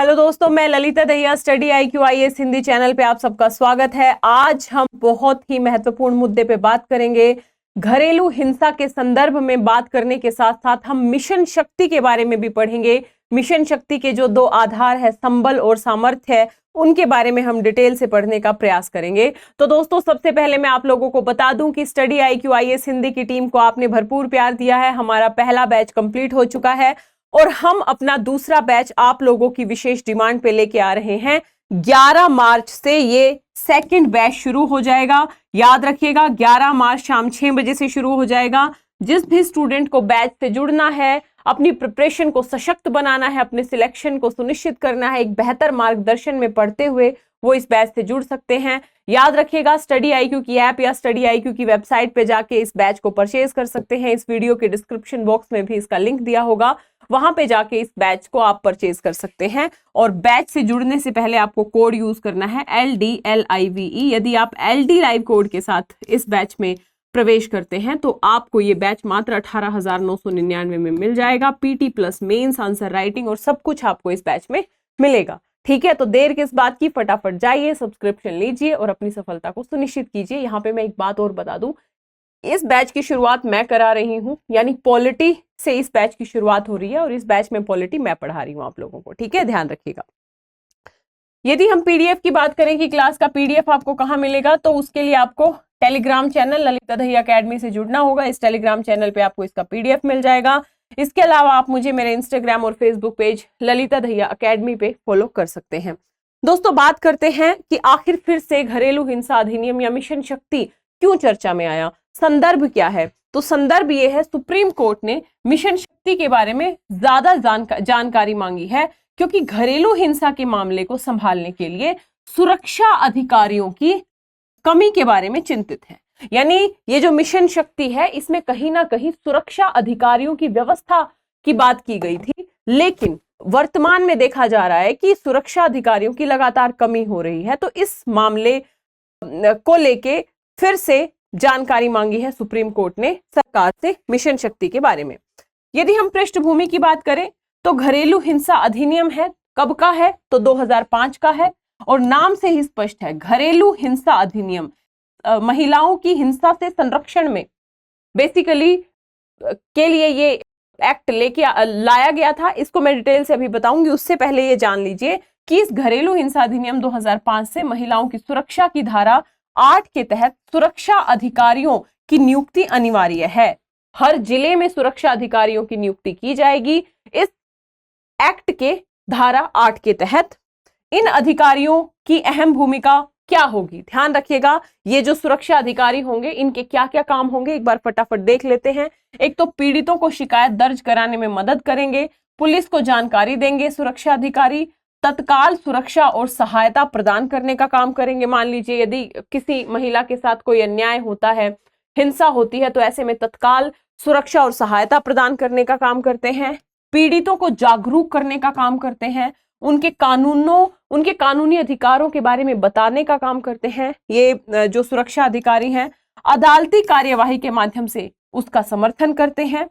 Hello दोस्तों, मैं Lalita Dahiya study IQ IAS Hindi channel पे आप सबका स्वागत है। आज हम बहुत ही महत्वपूर्ण मुद्दे पे बात करेंगे। घरेलू हिंसा के संदर्भ में बात करने के साथ साथ हम मिशन शक्ति के बारे में भी पढ़ेंगे। मिशन शक्ति के जो दो आधार है, संबल और सामर्थ्य है, उनके बारे में हम डिटेल से पढ़ने का प्रयास करेंगे। तो दोस्तों, सबसे पहले मैं आप लोगों को बता दूं कि स्टडी IQ IAS हिंदी की टीम को आपने भरपूर प्यार दिया है। हमारा पहला बैच कंप्लीट हो चुका है और हम अपना दूसरा बैच आप लोगों की विशेष डिमांड पे लेके आ रहे हैं। 11 मार्च से ये सेकंड बैच शुरू हो जाएगा। याद रखिएगा, 11 मार्च शाम 6 बजे से शुरू हो जाएगा। जिस भी स्टूडेंट को बैच से जुड़ना है, अपनी प्रिपरेशन को सशक्त बनाना है, अपने सिलेक्शन को सुनिश्चित करना है, एक बेहतर मार्गदर्शन में पढ़ते हुए वो इस बैच से जुड़ सकते हैं। याद रखिएगा, स्टडी IQ की ऐप या स्टडी IQ की वेबसाइट पे जाके इस बैच को परचेज कर सकते हैं। इस वीडियो के डिस्क्रिप्शन बॉक्स में भी इसका लिंक दिया होगा, वहां पे जाके इस बैच को आप परचेज कर सकते हैं। और बैच से जुड़ने से पहले आपको कोड यूज करना है LDLIVE। यदि आप LD लाइव कोड के साथ इस बैच में प्रवेश करते हैं तो आपको ये बैच मात्र 18,999 में मिल जाएगा। PT plus mains, answer writing और सब कुछ आपको इस बैच में मिलेगा। ठीक है, तो देर किस बात की, फटाफट जाइए, सब्सक्रिप्शन लीजिए और अपनी सफलता को सुनिश्चित कीजिए। यहाँ पे मैं एक बात और बता दूं, इस बैच की शुरुआत मैं करा रही हूं, यानी पॉलिटी से इस बैच की शुरुआत हो रही है और इस बैच में पॉलिटी मैं पढ़ा रही हूं आप लोगों को। ठीक है, ध्यान रखिएगा। यदि हम PDF की बात करें कि क्लास का PDF आपको कहां मिलेगा, तो उसके लिए आपको Telegram channel Lalita Dahiya academy से जुड़ना होगा। इस टेलीग्राम चैनल पे आपको इसका PDF मिल जाएगा। इसके अलावा आप मुझे मेरे इंस्टाग्राम और Facebook page Lalita Dahiya academy पे फॉलो कर सकते हैं। दोस्तों, बात करते हैं कि आखिर फिर से घरेलू हिंसा अधिनियम या मिशन शक्ति क्यों चर्चा में आया, संदर्भ क्या है। तो संदर्भ ये है, सुप्रीम कोर्ट ने मिशन शक्ति के बारे में ज्यादा जानकारी मांगी है, क्योंकि घरेलू हिंसा के मामले को संभालने के लिए सुरक्षा अधिकारियों की कमी के बारे में चिंतित है। यानी ये जो मिशन शक्ति है, इसमें कहीं ना कहीं सुरक्षा अधिकारियों की व्यवस्था की बात की गई थी, लेकिन वर्तमान में देखा जा रहा है कि सुरक्षा अधिकारियों की लगातार कमी हो रही है। तो इस मामले को लेके फिर से जानकारी मांगी है सुप्रीम कोर्ट ने सरकार से मिशन शक्ति के बारे में। यदि हम पृष्ठभूमि की बात करें तो घरेलू हिंसा अधिनियम है, कब का है, तो 2005 का है और नाम से ही स्पष्ट है, घरेलू हिंसा अधिनियम। महिलाओं की हिंसा से संरक्षण में बेसिकली के लिए ये एक्ट लेके लाया गया था। इसको मैं डिटेल से अभी बताऊंगी, उससे पहले ये जान लीजिए कि इस घरेलू हिंसा अधिनियम 2005 से महिलाओं की सुरक्षा की धारा 8 के तहत सुरक्षा अधिकारियों की नियुक्ति अनिवार्य है। हर जिले में सुरक्षा अधिकारियों की नियुक्ति की जाएगी इस एक्ट के धारा 8 के तहत। इन अधिकारियों की अहम भूमिका क्या होगी, ध्यान रखिएगा। ये जो सुरक्षा अधिकारी होंगे, इनके क्या क्या काम होंगे, एक बार फटाफट देख लेते हैं। एक तो पीड़ितों को शिकायत दर्ज कराने में मदद करेंगे, पुलिस को जानकारी देंगे सुरक्षा अधिकारी, तत्काल सुरक्षा और सहायता प्रदान करने का काम करेंगे। मान लीजिए यदि किसी महिला के साथ कोई अन्याय होता है, हिंसा होती है, तो ऐसे में तत्काल सुरक्षा और सहायता प्रदान करने का काम करते हैं। पीड़ितों को जागरूक करने का काम करते हैं, उनके कानूनी अधिकारों के बारे में बताने का काम करते हैं। ये जो सुरक्षा अधिकारी हैं, अदालती कार्यवाही के माध्यम से उसका समर्थन करते हैं।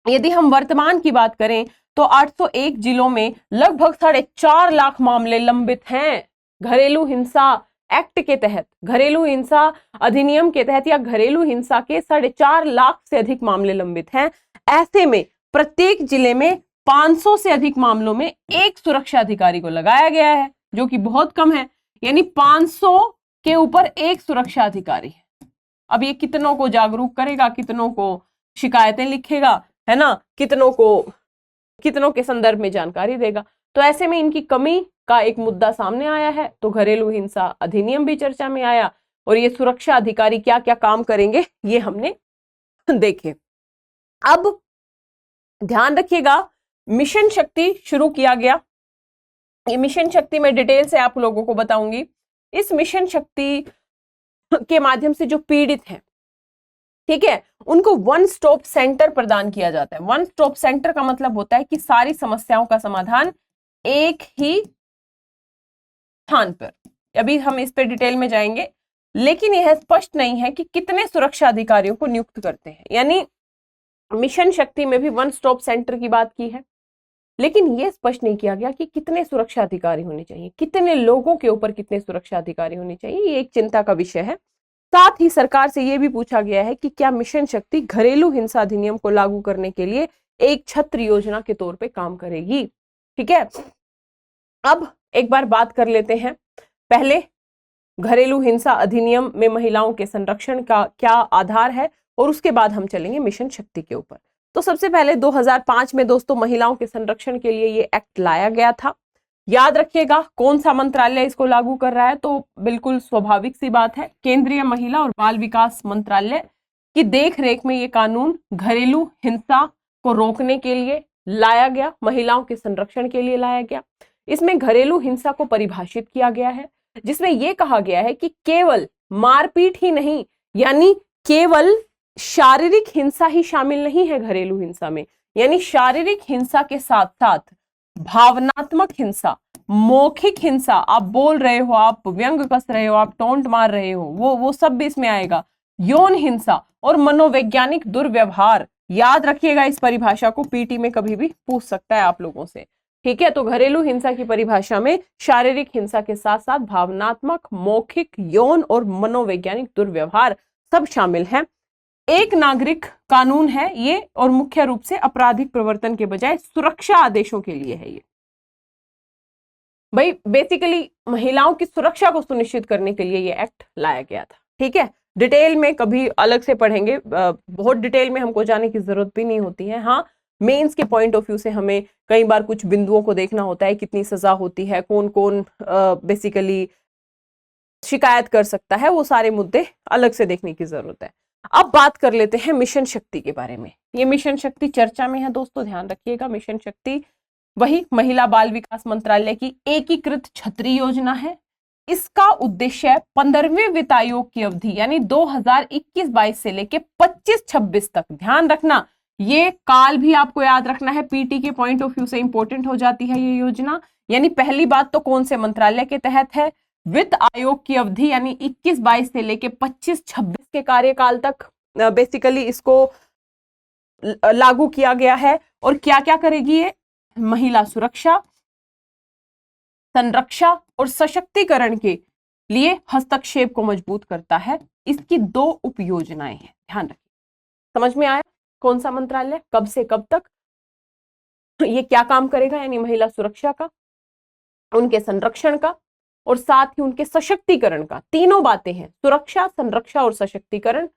यदि हम वर्तमान की बात करें तो 801 जिलों में लगभग 4.5 लाख मामले लंबित हैं। घरेलू हिंसा एक्ट के तहत, घरेलू हिंसा अधिनियम के तहत या घरेलू हिंसा के 4.5 लाख से अधिक मामले लंबित हैं। ऐसे में प्रत्येक जिले में 500 से अधिक मामलों में एक सुरक्षा अधिकारी को लगाया गया है, जो कि बहुत कम है। यानी 500 के ऊपर एक सुरक्षा अधिकारी है। अब ये कितनों को जागरूक करेगा, कितनों को शिकायतें लिखेगा, है ना, कितनों के संदर्भ में जानकारी देगा। तो ऐसे में इनकी कमी का एक मुद्दा सामने आया है, तो घरेलू हिंसा अधिनियम भी चर्चा में आया और ये सुरक्षा अधिकारी क्या क्या काम करेंगे ये हमने देखे। अब ध्यान रखिएगा, मिशन शक्ति शुरू किया गया। ये मिशन शक्ति में डिटेल से आप लोगों को बताऊंगी। इस मिशन शक्ति के माध्यम से जो पीड़ित हैं, ठीक है, उनको वन स्टॉप सेंटर प्रदान किया जाता है। वन स्टॉप सेंटर का मतलब होता है कि सारी समस्याओं का समाधान एक ही स्थान पर। अभी हम इस पे डिटेल में जाएंगे, लेकिन यह स्पष्ट नहीं है कि कितने सुरक्षा अधिकारियों को नियुक्त करते हैं। यानी मिशन शक्ति में भी वन स्टॉप सेंटर की बात की है। लेकिन ये स्पष्ट नहीं किया गया कि कितने सुरक्षा अधिकारी होने चाहिए, कितने लोगों के ऊपर कितने सुरक्षा अधिकारी होने चाहिए। ये एक चिंता का विषय है। साथ ही सरकार से यह भी पूछा गया है कि क्या मिशन शक्ति घरेलू हिंसा अधिनियम को लागू करने के लिए एक छत्र योजना के तौर पे काम करेगी। ठीक है, अब एक बार बात कर लेते हैं पहले घरेलू हिंसा अधिनियम में महिलाओं के संरक्षण का क्या आधार है, और उसके बाद हम चलेंगे मिशन शक्ति के ऊपर। तो सबसे पहले 2005 में दोस्तों महिलाओं के संरक्षण के लिए ये एक्ट लाया गया था। याद रखिएगा कौन सा मंत्रालय इसको लागू कर रहा है, तो बिल्कुल स्वाभाविक सी बात है, केंद्रीय महिला और बाल विकास मंत्रालय की देखरेख में ये कानून घरेलू हिंसा को रोकने के लिए लाया गया, महिलाओं के संरक्षण के लिए लाया गया। इसमें घरेलू हिंसा को परिभाषित किया गया है, जिसमें यह कहा गया है कि केवल मारपीट ही नहीं, यानी केवल शारीरिक हिंसा ही शामिल नहीं है घरेलू हिंसा में, यानी शारीरिक हिंसा के साथ साथ भावनात्मक हिंसा, मौखिक हिंसा, आप बोल रहे हो, आप व्यंग कस रहे हो, आप टोंट मार रहे हो, वो सब भी इसमें आएगा। यौन हिंसा और मनोवैज्ञानिक दुर्व्यवहार, याद रखिएगा इस परिभाषा को, पीटी में कभी भी पूछ सकता है आप लोगों से। ठीक है, तो घरेलू हिंसा की परिभाषा में शारीरिक हिंसा के साथ साथ भावनात्मक, मौखिक, यौन और मनोवैज्ञानिक दुर्व्यवहार सब शामिल हैं। एक नागरिक कानून है ये, और मुख्य रूप से आपराधिक प्रवर्तन के बजाय सुरक्षा आदेशों के लिए है ये। भाई बेसिकली महिलाओं की सुरक्षा को सुनिश्चित करने के लिए ये एक्ट लाया गया था। ठीक है, डिटेल में कभी अलग से पढ़ेंगे, बहुत डिटेल में हमको जाने की जरूरत भी नहीं होती है। हाँ, मेंस के पॉइंट ऑफ व्यू से हमें कई बार कुछ बिंदुओं को देखना होता है, कितनी सजा होती है, कौन कौन बेसिकली शिकायत कर सकता है, वो सारे मुद्दे अलग से देखने की जरूरत है। अब बात कर लेते हैं मिशन शक्ति के बारे में। ये मिशन शक्ति चर्चा में है दोस्तों, ध्यान रखिएगा। मिशन शक्ति वही महिला बाल विकास मंत्रालय की एकीकृत छतरी योजना है। इसका उद्देश्य 15वें वित्त आयोग की अवधि यानी 2021-22 से लेके 25-26 तक, ध्यान रखना ये काल भी आपको याद रखना है, पीटी के पॉइंट ऑफ व्यू से इंपॉर्टेंट हो जाती है ये योजना। यानी पहली बात तो कौन से मंत्रालय के तहत है, वित्त आयोग की अवधि यानी 21-22 से लेके 25-26 के कार्यकाल तक बेसिकली इसको लागू किया गया है। और क्या क्या करेगी ये, महिला सुरक्षा, संरक्षा और सशक्तिकरण के लिए हस्तक्षेप को मजबूत करता है। इसकी 2 उपयोजनाएं हैं, ध्यान रखिए। समझ में आया कौन सा मंत्रालय, कब से कब तक ये क्या काम करेगा, यानी महिला सुरक्षा का, उनके संरक्षण का और साथ ही उनके सशक्तिकरण का। तीनों बातें हैं, सुरक्षा, संरक्षा और सशक्तिकरण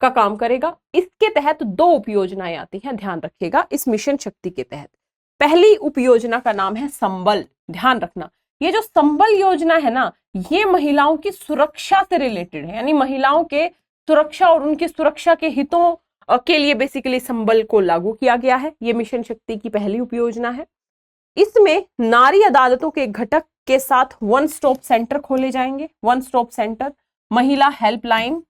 का काम करेगा। इसके तहत 2 उपयोजनाएं आती हैं, ध्यान रखिएगा इस मिशन शक्ति के तहत। पहली उपयोजना का नाम है संबल। ध्यान रखना ये जो संबल योजना है ना, ये महिलाओं की सुरक्षा से रिलेटेड है, यानी महिलाओं के सुरक्षा और उनकी सुरक्षा के हितों के लिए बेसिकली संबल को लागू किया गया है। ये मिशन शक्ति की पहली उपयोजना है। इसमें नारी अदालतों के घटक के साथ 1 स्टॉप सेंटर खोले जाएंगे। 1 स्टॉप सेंटर, महिला हेल्पलाइन,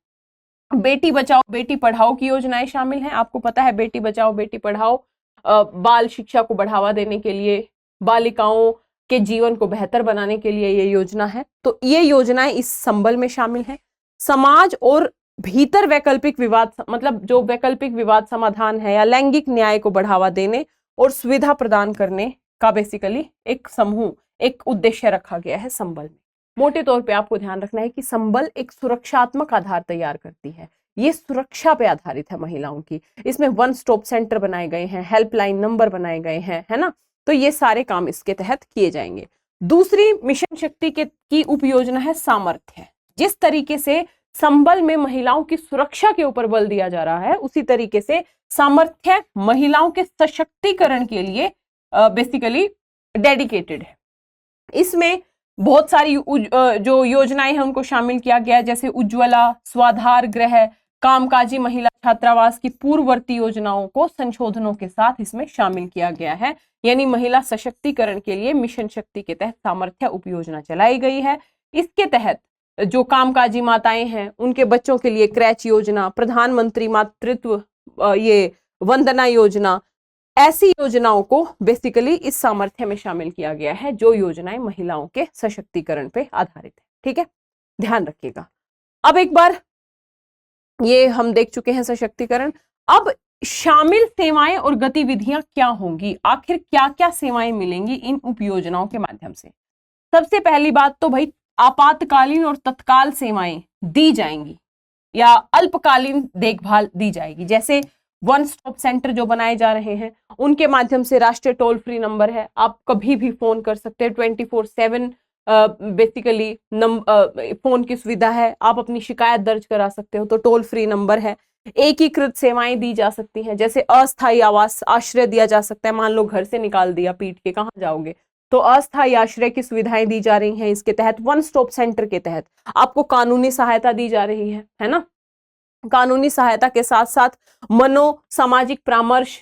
बेटी बचाओ बेटी पढ़ाओ की योजनाएं शामिल हैं। आपको पता है बेटी बचाओ बेटी पढ़ाओ बाल शिक्षा को बढ़ावा देने के लिए, बालिकाओं के जीवन को बेहतर बनाने के लिए ये योजना है। तो ये योजनाएं इस संबल में शामिल हैं। समाज और भीतर वैकल्पिक विवाद, मतलब जो वैकल्पिक विवाद समाधान है या लैंगिक न्याय को बढ़ावा देने और सुविधा प्रदान करने का बेसिकली एक समूह, एक उद्देश्य रखा गया है संबल में। मोटे तौर पे आपको ध्यान रखना है कि संबल एक सुरक्षात्मक आधार तैयार करती है। ये सुरक्षा पे आधारित है महिलाओं की। इसमें 1 स्टॉप सेंटर बनाए गए हैं, हेल्पलाइन नंबर बनाए गए हैं, है ना। तो ये सारे काम इसके तहत किए जाएंगे। दूसरी मिशन शक्ति की उपयोजना है सामर्थ्य। जिस तरीके से संबल में महिलाओं की सुरक्षा के ऊपर बल दिया जा रहा है, उसी तरीके से सामर्थ्य महिलाओं के सशक्तिकरण के लिए बेसिकली डेडिकेटेड है। इसमें बहुत सारी जो योजनाएं हैं उनको शामिल किया गया है, जैसे उज्ज्वला, स्वाधार गृह, कामकाजी महिला छात्रावास की पूर्ववर्ती योजनाओं को संशोधनों के साथ इसमें शामिल किया गया है। यानी महिला सशक्तिकरण के लिए मिशन शक्ति के तहत सामर्थ्य उपयोजना चलाई गई है। इसके तहत जो कामकाजी माताएं हैं उनके बच्चों के लिए क्रैच योजना, प्रधानमंत्री मातृत्व ये वंदना योजना, ऐसी योजनाओं को बेसिकली इस सामर्थ्य में शामिल किया गया है, जो योजनाएं महिलाओं के सशक्तिकरण पे आधारित है। ठीक है, ध्यान रखिएगा। अब एक बार ये हम देख चुके हैं सशक्तिकरण। अब शामिल सेवाएं और गतिविधियां क्या होंगी, आखिर क्या क्या सेवाएं मिलेंगी इन उपयोजनाओं के माध्यम से। सबसे पहली बात तो भाई आपातकालीन और तत्काल सेवाएं दी जाएंगी या अल्पकालीन देखभाल दी जाएगी। जैसे वन स्टॉप सेंटर जो बनाए जा रहे हैं उनके माध्यम से राष्ट्रीय टोल फ्री नंबर है, आप कभी भी फोन कर सकते हैं, 24/7 बेसिकली फोन की सुविधा है, आप अपनी शिकायत दर्ज करा सकते हो, तो टोल फ्री नंबर है। एकीकृत सेवाएं दी जा सकती हैं, जैसे अस्थायी आवास आश्रय दिया जा सकता है, मान लो घर से निकाल दिया पीट के, कहाँ जाओगे, तो अस्थायी आश्रय की सुविधाएं दी जा रही हैं इसके तहत। वन स्टॉप सेंटर के तहत आपको कानूनी सहायता दी जा रही है ना। कानूनी सहायता के साथ साथ मनो सामाजिक परामर्श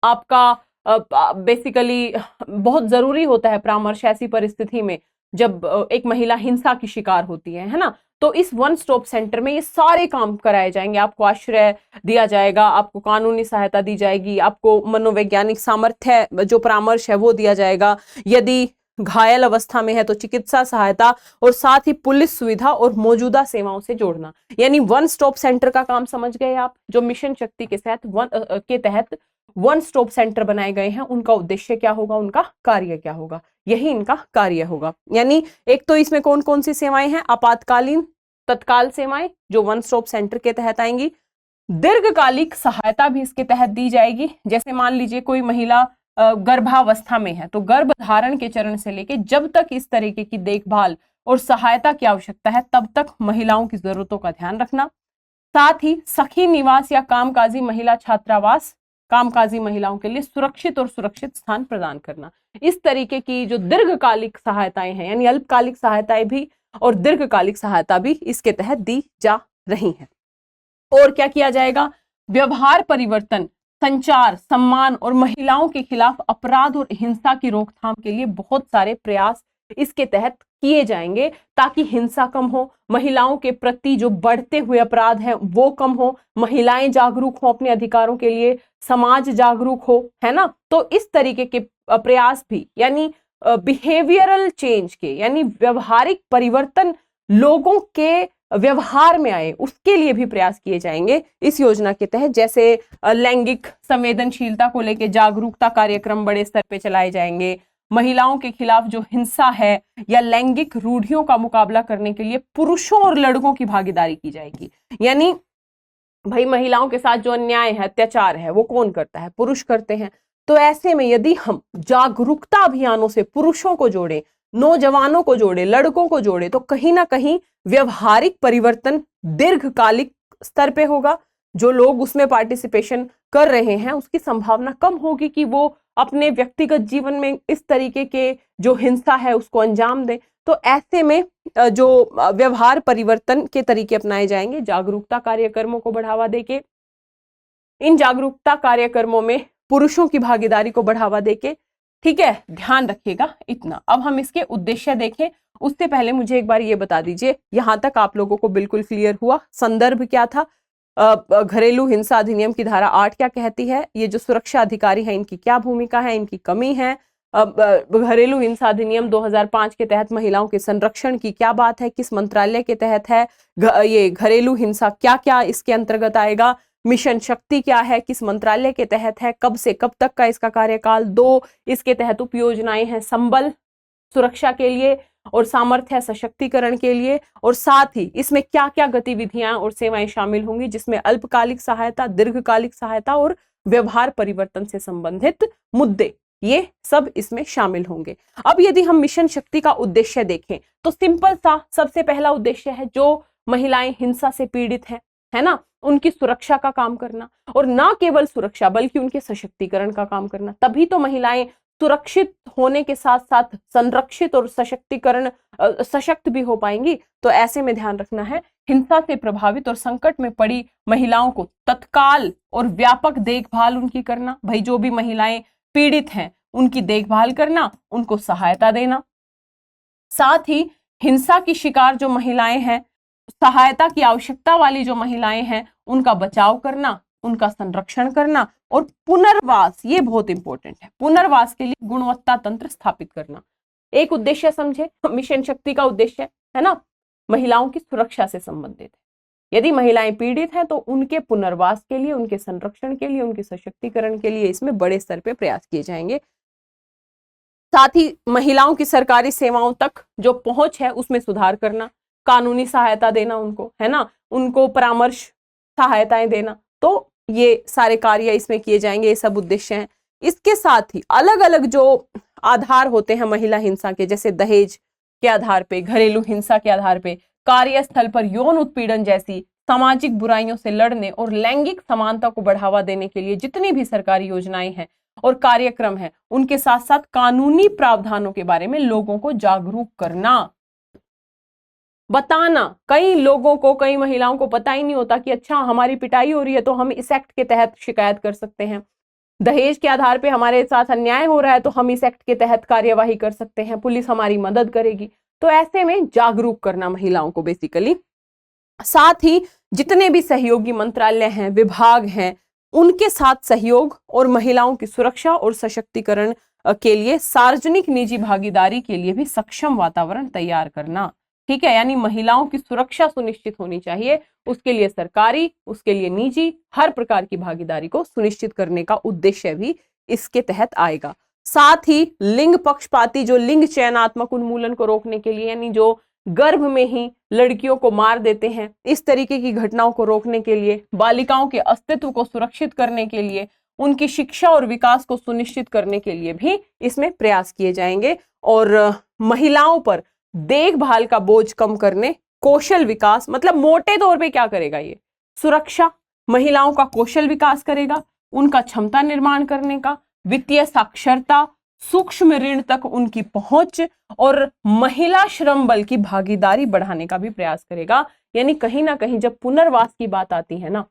आपका बेसिकली बहुत जरूरी होता है। परामर्श ऐसी परिस्थिति में जब एक महिला हिंसा की शिकार होती है ना, तो इस वन स्टॉप सेंटर में ये सारे काम कराए जाएंगे। आपको आश्रय दिया जाएगा, आपको कानूनी सहायता दी जाएगी, आपको मनोवैज्ञानिक सामर्थ्य जो परामर्श है वो दिया जाएगा, यदि घायल अवस्था में है तो चिकित्सा सहायता, और साथ ही पुलिस सुविधा और मौजूदा सेवाओं से जोड़ना। यानी वन स्टॉप सेंटर का काम समझ गए आप। जो मिशन शक्ति के तहत वन स्टॉप सेंटर बनाए गए हैं, उनका उद्देश्य क्या होगा, उनका कार्य क्या होगा, यही इनका कार्य होगा। यानी एक तो इसमें कौन कौन सी सेवाएं हैं, आपातकालीन तत्काल सेवाएं जो वन स्टॉप सेंटर के तहत आएंगी। दीर्घकालिक सहायता भी इसके तहत दी जाएगी। जैसे मान लीजिए कोई महिला गर्भावस्था में है, तो गर्भ धारण के चरण से लेके जब तक इस तरीके की देखभाल और सहायता की आवश्यकता है तब तक महिलाओं की जरूरतों का ध्यान रखना। साथ ही सखी निवास या कामकाजी महिला छात्रावास कामकाजी महिलाओं के लिए सुरक्षित और सुरक्षित स्थान प्रदान करना। इस तरीके की जो दीर्घकालिक सहायताएं हैं, यानी अल्पकालिक सहायताएं भी और दीर्घकालिक सहायता भी इसके तहत दी जा रही है। और क्या किया जाएगा, व्यवहार परिवर्तन, संचार, सम्मान और महिलाओं के खिलाफ अपराध और हिंसा की रोकथाम के लिए बहुत सारे प्रयास इसके तहत किए जाएंगे, ताकि हिंसा कम हो, महिलाओं के प्रति जो बढ़ते हुए अपराध हैं वो कम हो, महिलाएं जागरूक हो अपने अधिकारों के लिए, समाज जागरूक हो, है ना। तो इस तरीके के प्रयास भी, यानी बिहेवियरल चेंज के, यानी व्यवहारिक परिवर्तन लोगों के व्यवहार में आए, उसके लिए भी प्रयास किए जाएंगे इस योजना के तहत। जैसे लैंगिक संवेदनशीलता को लेकर जागरूकता कार्यक्रम बड़े स्तर पे चलाए जाएंगे, महिलाओं के खिलाफ जो हिंसा है या लैंगिक रूढ़ियों का मुकाबला करने के लिए पुरुषों और लड़कों की भागीदारी की जाएगी। यानी भाई महिलाओं के साथ जो अन्याय है, अत्याचार है, वो कौन करता है, पुरुष करते हैं। तो ऐसे में यदि हम जागरूकता अभियानों से पुरुषों को जोड़े, नौजवानों को जोड़े, लड़कों को जोड़े, तो कहीं ना कहीं व्यवहारिक परिवर्तन दीर्घकालिक स्तर पे होगा। जो लोग उसमें पार्टिसिपेशन कर रहे हैं उसकी संभावना कम होगी कि वो अपने व्यक्तिगत जीवन में इस तरीके के जो हिंसा है उसको अंजाम दें। तो ऐसे में जो व्यवहार परिवर्तन के तरीके अपनाए जाएंगे, जागरूकता कार्यक्रमों को बढ़ावा देके, इन जागरूकता कार्यक्रमों में पुरुषों की भागीदारी को बढ़ावा देके, ठीक है, ध्यान रखिएगा इतना। अब हम इसके उद्देश्य देखें, उससे पहले मुझे एक बार ये बता दीजिए, यहां तक आप लोगों को बिल्कुल क्लियर हुआ, संदर्भ क्या था, घरेलू हिंसा अधिनियम की धारा 8 क्या कहती है, ये जो सुरक्षा अधिकारी है इनकी क्या भूमिका है, इनकी कमी है, घरेलू हिंसा अधिनियम 2005 के तहत महिलाओं के संरक्षण की क्या बात है, किस मंत्रालय के तहत है, ये घरेलू हिंसा क्या क्या इसके अंतर्गत आएगा, मिशन शक्ति क्या है, किस मंत्रालय के तहत है, कब से कब तक का इसका कार्यकाल, 2 इसके तहत उपयोजनाएं हैं संबल सुरक्षा के लिए और सामर्थ्य सशक्तिकरण के लिए, और साथ ही इसमें क्या क्या गतिविधियां और सेवाएं शामिल होंगी, जिसमें अल्पकालिक सहायता, दीर्घकालिक सहायता और व्यवहार परिवर्तन से संबंधित मुद्दे, ये सब इसमें शामिल होंगे। अब यदि हम मिशन शक्ति का उद्देश्य देखें तो सिंपल सा सबसे पहला उद्देश्य है, जो महिलाएं हिंसा से पीड़ित हैं, है ना, उनकी सुरक्षा का काम करना, और ना केवल सुरक्षा बल्कि उनके सशक्तिकरण का काम करना। तभी तो महिलाएं सुरक्षित होने के साथ साथ संरक्षित और सशक्त भी हो पाएंगी। तो ऐसे में ध्यान रखना है, हिंसा से प्रभावित और संकट में पड़ी महिलाओं को तत्काल और व्यापक देखभाल उनकी करना। भाई जो भी महिलाएं पीड़ित हैं उनकी देखभाल करना, उनको सहायता देना। साथ ही हिंसा की शिकार जो महिलाएं हैं, सहायता की आवश्यकता वाली जो महिलाएं हैं, उनका बचाव करना, उनका संरक्षण करना, और पुनर्वास, ये बहुत इंपॉर्टेंट है, पुनर्वास के लिए गुणवत्ता तंत्र स्थापित करना। एक उद्देश्य समझे, मिशन शक्ति का उद्देश्य है ना, महिलाओं की सुरक्षा से संबंधित है। यदि महिलाएं पीड़ित हैं तो उनके पुनर्वास के लिए, उनके संरक्षण के लिए, उनके सशक्तिकरण के लिए इसमें बड़े स्तर पे प्रयास किए जाएंगे। साथ ही महिलाओं की सरकारी सेवाओं तक जो पहुंच है उसमें सुधार करना, कानूनी सहायता देना उनको, है ना, उनको परामर्श सहायताएं देना, तो ये सारे कार्य इसमें किए जाएंगे। ये सब उद्देश्य हैं। इसके साथ ही अलग अलग जो आधार होते हैं महिला हिंसा के, जैसे दहेज के आधार पे, घरेलू हिंसा के आधार पे, कार्यस्थल पर यौन उत्पीड़न जैसी सामाजिक बुराइयों से लड़ने और लैंगिक समानता को बढ़ावा देने के लिए जितनी भी सरकारी योजनाएं हैं और कार्यक्रम हैं, उनके साथ साथ कानूनी प्रावधानों के बारे में लोगों को जागरूक करना, बताना। कई लोगों को, कई महिलाओं को पता ही नहीं होता कि अच्छा हमारी पिटाई हो रही है तो हम इस एक्ट के तहत शिकायत कर सकते हैं, दहेज के आधार पे हमारे साथ अन्याय हो रहा है तो हम इस एक्ट के तहत कार्यवाही कर सकते हैं, पुलिस हमारी मदद करेगी। तो ऐसे में जागरूक करना महिलाओं को बेसिकली। साथ ही जितने भी सहयोगी मंत्रालय हैं, विभाग हैं, उनके साथ सहयोग और महिलाओं की सुरक्षा और सशक्तिकरण के लिए सार्वजनिक निजी भागीदारी के लिए भी सक्षम वातावरण तैयार करना। ठीक है, यानी महिलाओं की सुरक्षा सुनिश्चित होनी चाहिए, उसके लिए सरकारी, उसके लिए निजी, हर प्रकार की भागीदारी को सुनिश्चित करने का उद्देश्य भी इसके तहत आएगा। साथ ही लिंग पक्षपाती जो लिंग चयनात्मक उन्मूलन को रोकने के लिए, यानी जो गर्भ में ही लड़कियों को मार देते हैं, इस तरीके की घटनाओं को रोकने के लिए, बालिकाओं के अस्तित्व को सुरक्षित करने के लिए, उनकी शिक्षा और विकास को सुनिश्चित करने के लिए भी इसमें प्रयास किए जाएंगे। और महिलाओं पर देखभाल का बोझ कम करने, कौशल विकास, मतलब मोटे तौर पे क्या करेगा ये, सुरक्षा, महिलाओं का कौशल विकास करेगा, उनका क्षमता निर्माण करने का, वित्तीय साक्षरता, सूक्ष्म ऋण तक उनकी पहुंच और महिला श्रम बल की भागीदारी बढ़ाने का भी प्रयास करेगा। यानी कहीं ना कहीं जब पुनर्वास की बात आती है ना,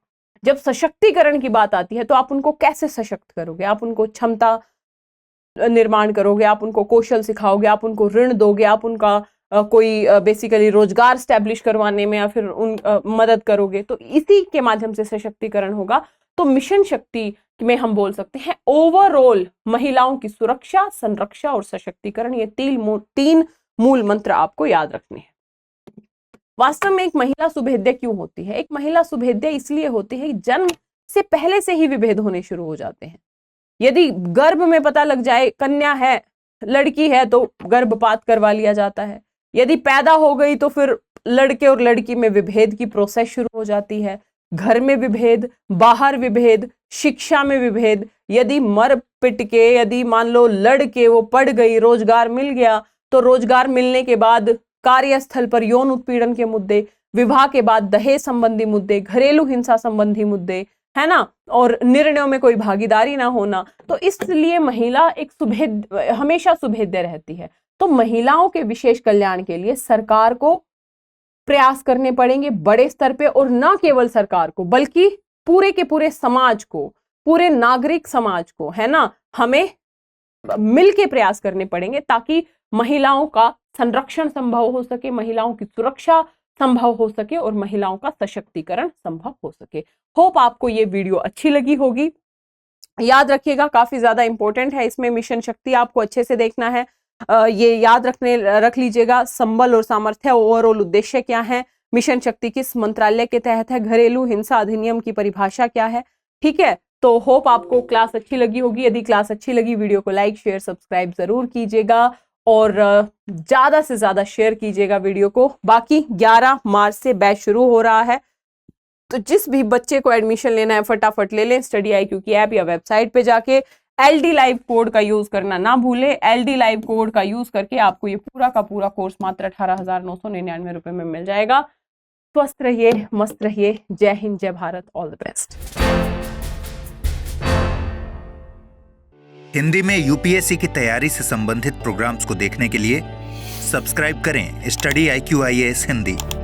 जब सशक्तिकरण की बात आती है, तो आप उनको कैसे सशक्त करोगे, आप उनको क्षमता निर्माण करोगे, आप उनको कौशल सिखाओगे, आप उनको ऋण दोगे, आप उनका कोई बेसिकली रोजगार स्टैब्लिश करवाने में या फिर उन मदद करोगे, तो इसी के माध्यम से सशक्तिकरण होगा। तो मिशन शक्ति में हम बोल सकते हैं ओवरऑल महिलाओं की सुरक्षा, संरक्षा और सशक्तिकरण, ये तीन मूल मंत्र आपको याद रखने हैं। वास्तव में एक महिला सुभेद्य क्यों होती है? एक महिला सुभेद्य इसलिए होती है कि जन्म से पहले से ही विभेद होने शुरू हो जाते हैं। यदि गर्भ में पता लग जाए कन्या है, लड़की है, तो गर्भपात करवा लिया जाता है। यदि पैदा हो गई तो फिर लड़के और लड़की में विभेद की प्रोसेस शुरू हो जाती है। घर में विभेद, बाहर विभेद, शिक्षा में विभेद, यदि मर पिट के, यदि मान लो लड़के वो पढ़ गई, रोजगार मिल गया, तो रोजगार मिलने के बाद कार्यस्थल पर यौन उत्पीड़न के मुद्दे, विवाह के बाद दहेज संबंधी मुद्दे, घरेलू हिंसा संबंधी मुद्दे, है ना, और निर्णयों में कोई भागीदारी ना होना। तो इसलिए महिला एक हमेशा सुभेद्य रहती है। तो महिलाओं के विशेष कल्याण के लिए सरकार को प्रयास करने पड़ेंगे बड़े स्तर पे, और ना केवल सरकार को बल्कि पूरे के पूरे समाज को, पूरे नागरिक समाज को, है ना, हमें मिलके प्रयास करने पड़ेंगे ताकि महिलाओं का संरक्षण संभव हो सके, महिलाओं की सुरक्षा संभव हो सके और महिलाओं का सशक्तिकरण संभव हो सके। होप आपको ये वीडियो अच्छी लगी होगी। याद रखिएगा, काफी ज्यादा इंपॉर्टेंट है, इसमें मिशन शक्ति आपको अच्छे से देखना है। ये याद रख लीजिएगा, संबल और सामर्थ्य ओवरऑल उद्देश्य क्या है, मिशन शक्ति किस मंत्रालय के तहत है, घरेलू हिंसा अधिनियम की परिभाषा क्या है। ठीक है, तो होप आपको क्लास अच्छी लगी होगी। यदि क्लास अच्छी लगी, वीडियो को लाइक शेयर सब्सक्राइब जरूर कीजिएगा और ज्यादा से ज्यादा शेयर कीजिएगा वीडियो को। बाकी 11 मार्च से बैच शुरू हो रहा है, तो जिस भी बच्चे को एडमिशन लेना है फटाफट ले लें। स्टडी IQ की ऐप या वेबसाइट पे जाके LD लाइव कोड का यूज करना ना भूले। LD लाइव कोड का यूज करके आपको ये पूरा का पूरा कोर्स मात्र 18,999 रुपए में मिल जाएगा। स्वस्थ रहिए, मस्त रहिए। जय हिंद, जय Bharat, all the best. Hindi में UPSC की तैयारी से संबंधित प्रोग्राम्स को देखने के लिए सब्सक्राइब करें स्टडी IQ IAS हिंदी।